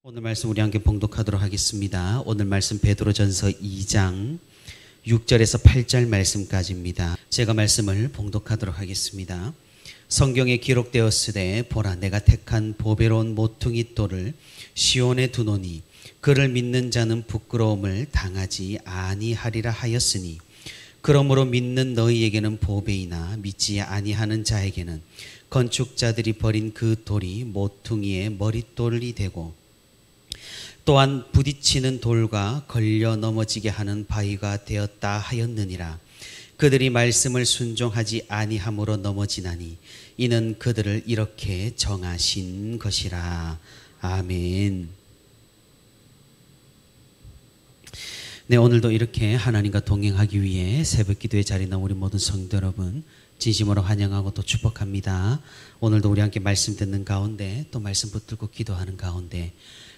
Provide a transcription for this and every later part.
오늘 말씀 우리 함께 봉독하도록 하겠습니다. 오늘 말씀 베드로전서 2장 6절에서 8절 말씀까지입니다. 제가 말씀을 봉독하도록 하겠습니다. 성경에 기록되었으되 보라 내가 택한 보배로운 모퉁이 돌을 시온에 두노니 그를 믿는 자는 부끄러움을 당하지 아니하리라 하였으니 그러므로 믿는 너희에게는 보배이나 믿지 아니하는 자에게는 건축자들이 버린 그 돌이 모퉁이의 머릿돌이 되고 또한 부딪히는 돌과 걸려 넘어지게 하는 바위가 되었다 하였느니라. 그들이 말씀을 순종하지 아니함으로 넘어지나니 이는 그들을 이렇게 정하신 것이라. 아멘. 네, 오늘도 이렇게 하나님과 동행하기 위해 새벽 기도의 자리에 나온 우리 모든 성도 여러분 진심으로 환영하고 또 축복합니다. 오늘도 우리 함께 말씀 듣는 가운데 또 말씀 붙들고 기도하는 가운데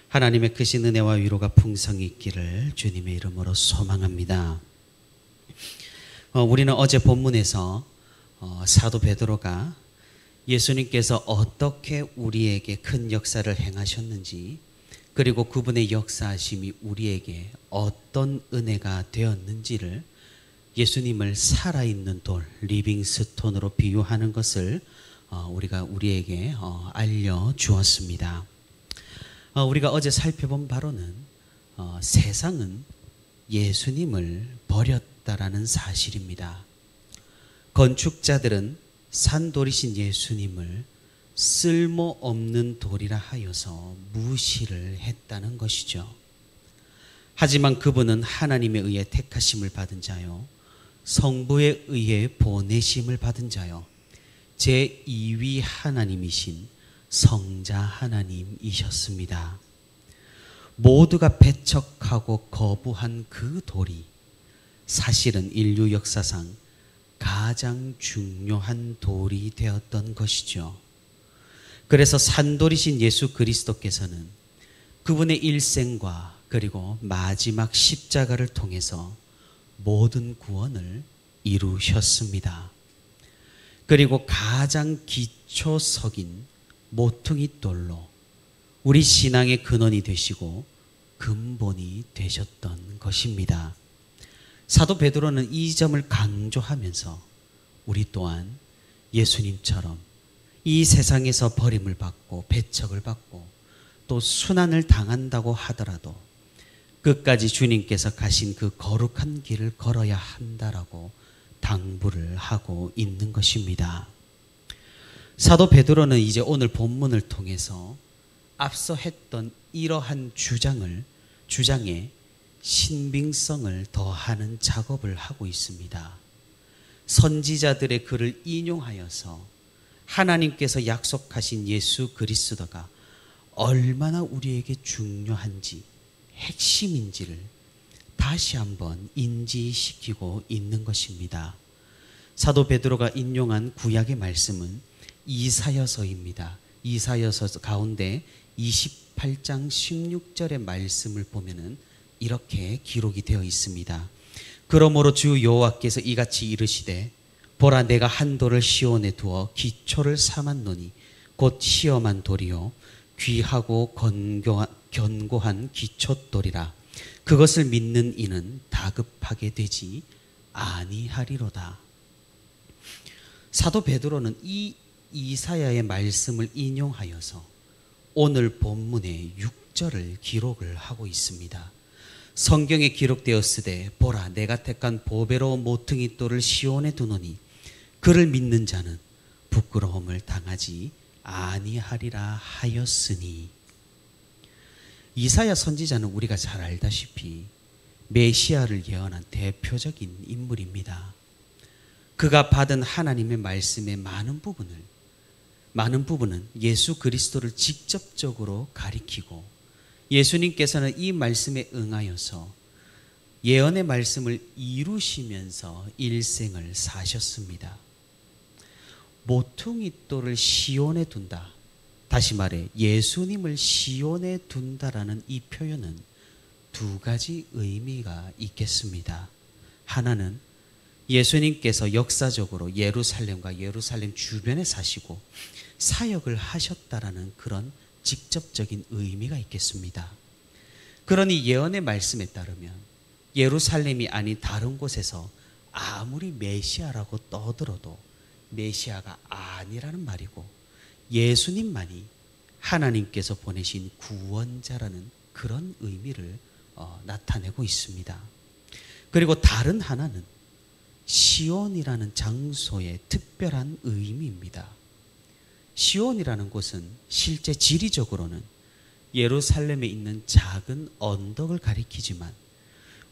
하나님의 크신 은혜와 위로가 풍성히 있기를 주님의 이름으로 소망합니다. 우리는 어제 본문에서 사도 베드로가 예수님께서 어떻게 우리에게 큰 역사를 행하셨는지 그리고 그분의 역사하심이 우리에게 어떤 은혜가 되었는지를 예수님을 살아있는 돌, 리빙스톤으로 비유하는 것을 우리에게 알려주었습니다. 우리가 어제 살펴본 바로는 세상은 예수님을 버렸다라는 사실입니다. 건축자들은 산돌이신 예수님을 쓸모없는 돌이라 하여서 무시를 했다는 것이죠. 하지만 그분은 하나님에 의해 택하심을 받은 자요, 성부에 의해 보내심을 받은 자요, 제2위 하나님이신 성자 하나님이셨습니다. 모두가 배척하고 거부한 그 돌이 사실은 인류 역사상 가장 중요한 돌이 되었던 것이죠. 그래서 산돌이신 예수 그리스도께서는 그분의 일생과 그리고 마지막 십자가를 통해서 모든 구원을 이루셨습니다. 그리고 가장 기초석인 모퉁이 돌로 우리 신앙의 근원이 되시고 근본이 되셨던 것입니다. 사도 베드로는 이 점을 강조하면서 우리 또한 예수님처럼 이 세상에서 버림을 받고 배척을 받고 또 순환을 당한다고 하더라도 끝까지 주님께서 가신 그 거룩한 길을 걸어야 한다라고 당부를 하고 있는 것입니다. 사도 베드로는 이제 오늘 본문을 통해서 앞서 했던 이러한 주장에 신빙성을 더하는 작업을 하고 있습니다. 선지자들의 글을 인용하여서 하나님께서 약속하신 예수 그리스도가 얼마나 우리에게 중요한지, 핵심인지를 다시 한번 인지시키고 있는 것입니다. 사도 베드로가 인용한 구약의 말씀은 이사야서입니다. 이사야서 가운데 28장 16절의 말씀을 보면은 이렇게 기록이 되어 있습니다. 그러므로 주 여호와께서 이같이 이르시되 보라 내가 한 돌을 시온에 두어 기초를 삼았노니 곧 시험한 돌이요 귀하고 견고한 기초돌이라. 그것을 믿는 이는 다급하게 되지 아니하리로다. 사도 베드로는 이 이사야의 말씀을 인용하여서 오늘 본문의 6절을 기록을 하고 있습니다. 성경에 기록되었으되 보라 내가 택한 보배로운 모퉁이 돌을 시온에 두노니 그를 믿는 자는 부끄러움을 당하지 아니하리라 하였으니. 이사야 선지자는 우리가 잘 알다시피 메시아를 예언한 대표적인 인물입니다. 그가 받은 하나님의 말씀의 많은 부분은 예수 그리스도를 직접적으로 가리키고 예수님께서는 이 말씀에 응하여서 예언의 말씀을 이루시면서 일생을 사셨습니다. 모퉁이 돌을 시온에 둔다. 다시 말해 예수님을 시온에 둔다라는 이 표현은 두 가지 의미가 있겠습니다. 하나는 예수님께서 역사적으로 예루살렘과 예루살렘 주변에 사시고 사역을 하셨다라는 그런 직접적인 의미가 있겠습니다. 그러니 예언의 말씀에 따르면 예루살렘이 아닌 다른 곳에서 아무리 메시아라고 떠들어도 메시아가 아니라는 말이고, 예수님만이 하나님께서 보내신 구원자라는 그런 의미를 나타내고 있습니다. 그리고 다른 하나는 시온이라는 장소의 특별한 의미입니다. 시온이라는 곳은 실제 지리적으로는 예루살렘에 있는 작은 언덕을 가리키지만,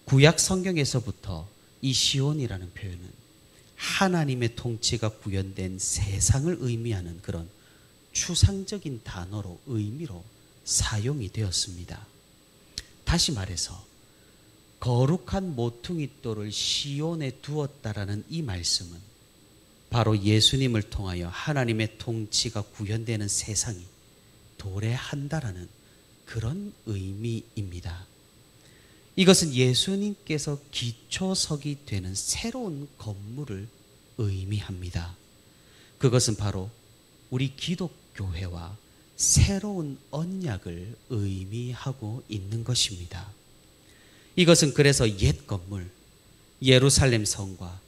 구약 성경에서부터 이 시온이라는 표현은 하나님의 통치가 구현된 세상을 의미하는 그런 추상적인 단어로, 의미로 사용이 되었습니다. 다시 말해서 거룩한 모퉁이돌을 시온에 두었다라는 이 말씀은 바로 예수님을 통하여 하나님의 통치가 구현되는 세상이 도래한다라는 그런 의미입니다. 이것은 예수님께서 기초석이 되는 새로운 건물을 의미합니다. 그것은 바로 우리 기독교회와 새로운 언약을 의미하고 있는 것입니다. 이것은 그래서 옛 건물, 예루살렘 성과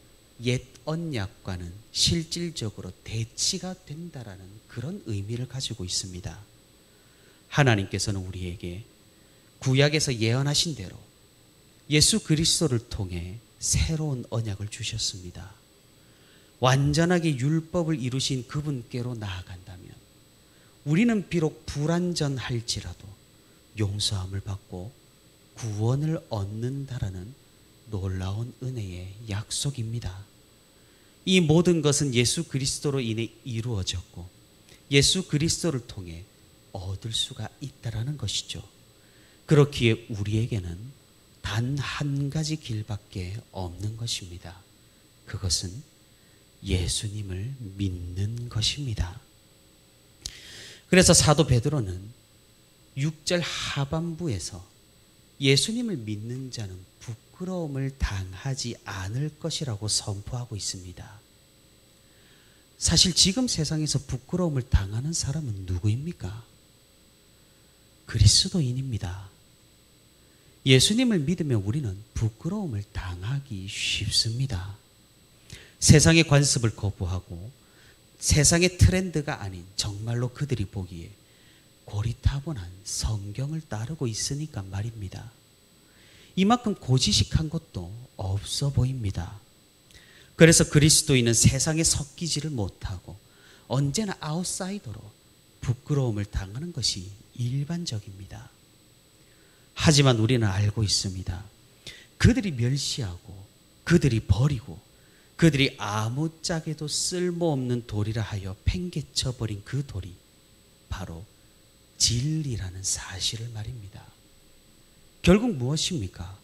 옛 언약과는 실질적으로 대치가 된다라는 그런 의미를 가지고 있습니다. 하나님께서는 우리에게 구약에서 예언하신 대로 예수 그리스도를 통해 새로운 언약을 주셨습니다. 완전하게 율법을 이루신 그분께로 나아간다면 우리는 비록 불완전할지라도 용서함을 받고 구원을 얻는다라는 놀라운 은혜의 약속입니다. 이 모든 것은 예수 그리스도로 인해 이루어졌고 예수 그리스도를 통해 얻을 수가 있다라는 것이죠. 그렇기에 우리에게는 단 한 가지 길밖에 없는 것입니다. 그것은 예수님을 믿는 것입니다. 그래서 사도 베드로는 6절 하반부에서 예수님을 믿는 자는 부끄러움을 당하지 않을 것이라고 선포하고 있습니다. 사실 지금 세상에서 부끄러움을 당하는 사람은 누구입니까? 그리스도인입니다. 예수님을 믿으면 우리는 부끄러움을 당하기 쉽습니다. 세상의 관습을 거부하고 세상의 트렌드가 아닌 정말로 그들이 보기에 고리타분한 성경을 따르고 있으니까 말입니다. 이만큼 고지식한 것도 없어 보입니다. 그래서 그리스도인은 세상에 섞이지를 못하고 언제나 아웃사이더로 부끄러움을 당하는 것이 일반적입니다. 하지만 우리는 알고 있습니다. 그들이 멸시하고 그들이 버리고 그들이 아무짝에도 쓸모없는 돌이라 하여 팽개쳐버린 그 돌이 바로 진리라는 사실을 말입니다. 결국 무엇입니까?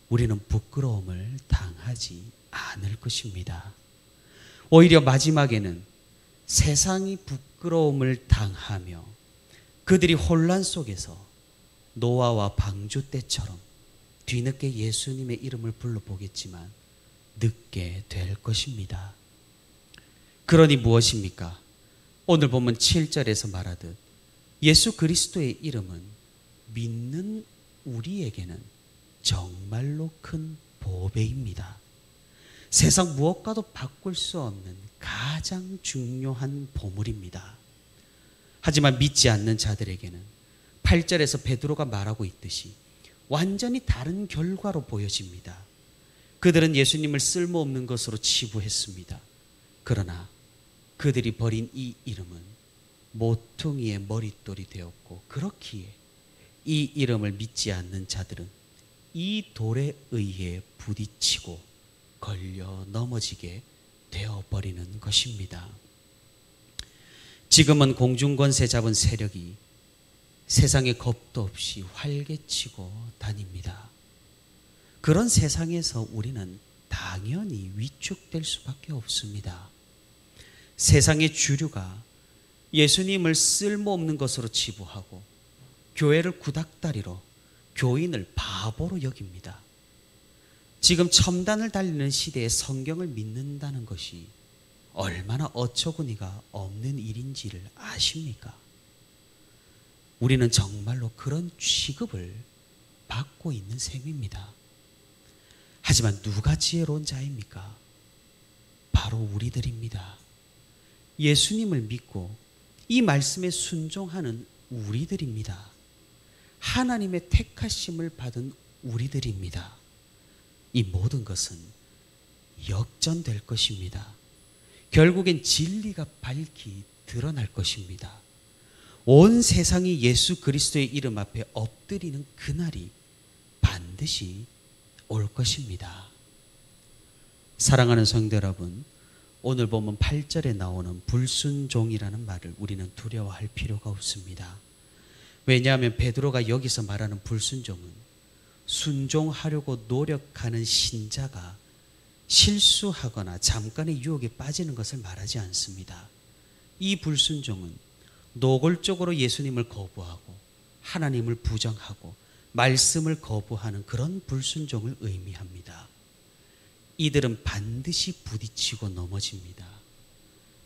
우리는 부끄러움을 당하지 않을 것입니다. 오히려 마지막에는 세상이 부끄러움을 당하며 그들이 혼란 속에서 노아와 방주 때처럼 뒤늦게 예수님의 이름을 불러보겠지만 늦게 될 것입니다. 그러니 무엇입니까? 오늘 본문 7절에서 말하듯 예수 그리스도의 이름은 믿는 우리에게는 정말로 큰 보배입니다. 세상 무엇과도 바꿀 수 없는 가장 중요한 보물입니다. 하지만 믿지 않는 자들에게는 8절에서 베드로가 말하고 있듯이 완전히 다른 결과로 보여집니다. 그들은 예수님을 쓸모없는 것으로 치부했습니다. 그러나 그들이 버린 이 이름은 모퉁이의 머릿돌이 되었고, 그렇기에 이 이름을 믿지 않는 자들은 이 돌에 의해 부딪히고 걸려 넘어지게 되어버리는 것입니다. 지금은 공중권세 잡은 세력이 세상에 겁도 없이 활개치고 다닙니다. 그런 세상에서 우리는 당연히 위축될 수밖에 없습니다. 세상의 주류가 예수님을 쓸모없는 것으로 치부하고 교회를 구닥다리로, 교인을 바보로 여깁니다. 지금 첨단을 달리는 시대에 성경을 믿는다는 것이 얼마나 어처구니가 없는 일인지를 아십니까? 우리는 정말로 그런 취급을 받고 있는 셈입니다. 하지만 누가 지혜로운 자입니까? 바로 우리들입니다. 예수님을 믿고 이 말씀에 순종하는 우리들입니다. 하나님의 택하심을 받은 우리들입니다. 이 모든 것은 역전될 것입니다. 결국엔 진리가 밝히 드러날 것입니다. 온 세상이 예수 그리스도의 이름 앞에 엎드리는 그날이 반드시 올 것입니다. 사랑하는 성도 여러분, 오늘 보면 8절에 나오는 불순종이라는 말을 우리는 두려워할 필요가 없습니다. 왜냐하면 베드로가 여기서 말하는 불순종은 순종하려고 노력하는 신자가 실수하거나 잠깐의 유혹에 빠지는 것을 말하지 않습니다. 이 불순종은 노골적으로 예수님을 거부하고 하나님을 부정하고 말씀을 거부하는 그런 불순종을 의미합니다. 이들은 반드시 부딪히고 넘어집니다.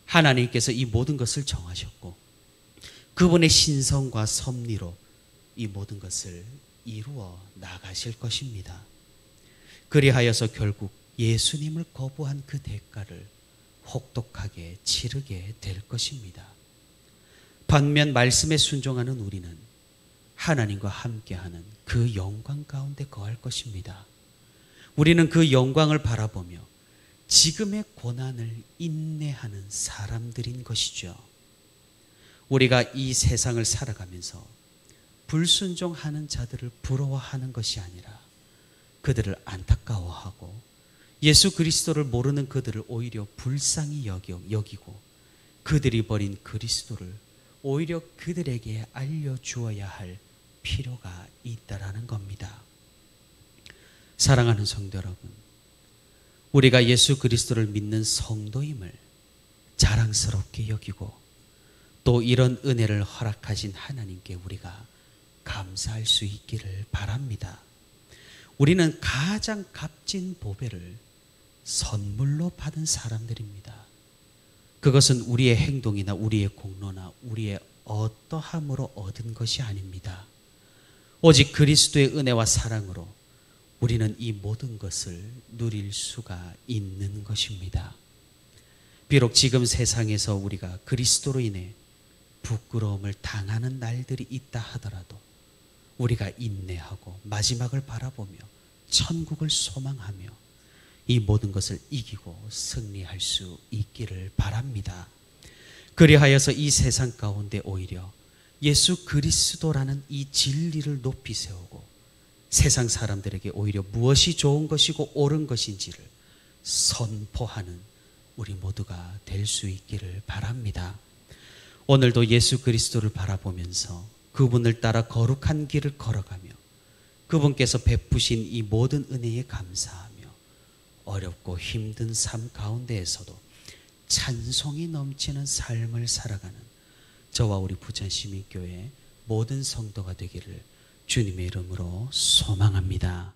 하나님께서 이 모든 것을 정하셨고 그분의 신성과 섭리로 이 모든 것을 이루어 나가실 것입니다. 그리하여서 결국 예수님을 거부한 그 대가를 혹독하게 치르게 될 것입니다. 반면 말씀에 순종하는 우리는 하나님과 함께하는 그 영광 가운데 거할 것입니다. 우리는 그 영광을 바라보며 지금의 고난을 인내하는 사람들인 것이죠. 우리가 이 세상을 살아가면서 불순종하는 자들을 부러워하는 것이 아니라 그들을 안타까워하고 예수 그리스도를 모르는 그들을 오히려 불쌍히 여기고 그들이 버린 그리스도를 오히려 그들에게 알려주어야 할 필요가 있다라는 겁니다. 사랑하는 성도 여러분, 우리가 예수 그리스도를 믿는 성도임을 자랑스럽게 여기고 또 이런 은혜를 허락하신 하나님께 우리가 감사할 수 있기를 바랍니다. 우리는 가장 값진 보배를 선물로 받은 사람들입니다. 그것은 우리의 행동이나 우리의 공로나 우리의 어떠함으로 얻은 것이 아닙니다. 오직 그리스도의 은혜와 사랑으로 우리는 이 모든 것을 누릴 수가 있는 것입니다. 비록 지금 세상에서 우리가 그리스도로 인해 부끄러움을 당하는 날들이 있다 하더라도 우리가 인내하고 마지막을 바라보며 천국을 소망하며 이 모든 것을 이기고 승리할 수 있기를 바랍니다. 그리하여서 이 세상 가운데 오히려 예수 그리스도라는 이 진리를 높이 세우고 세상 사람들에게 오히려 무엇이 좋은 것이고 옳은 것인지를 선포하는 우리 모두가 될 수 있기를 바랍니다. 오늘도 예수 그리스도를 바라보면서 그분을 따라 거룩한 길을 걸어가며 그분께서 베푸신 이 모든 은혜에 감사하며 어렵고 힘든 삶 가운데에서도 찬송이 넘치는 삶을 살아가는 저와 우리 부천시민교회 모든 성도가 되기를 주님의 이름으로 소망합니다.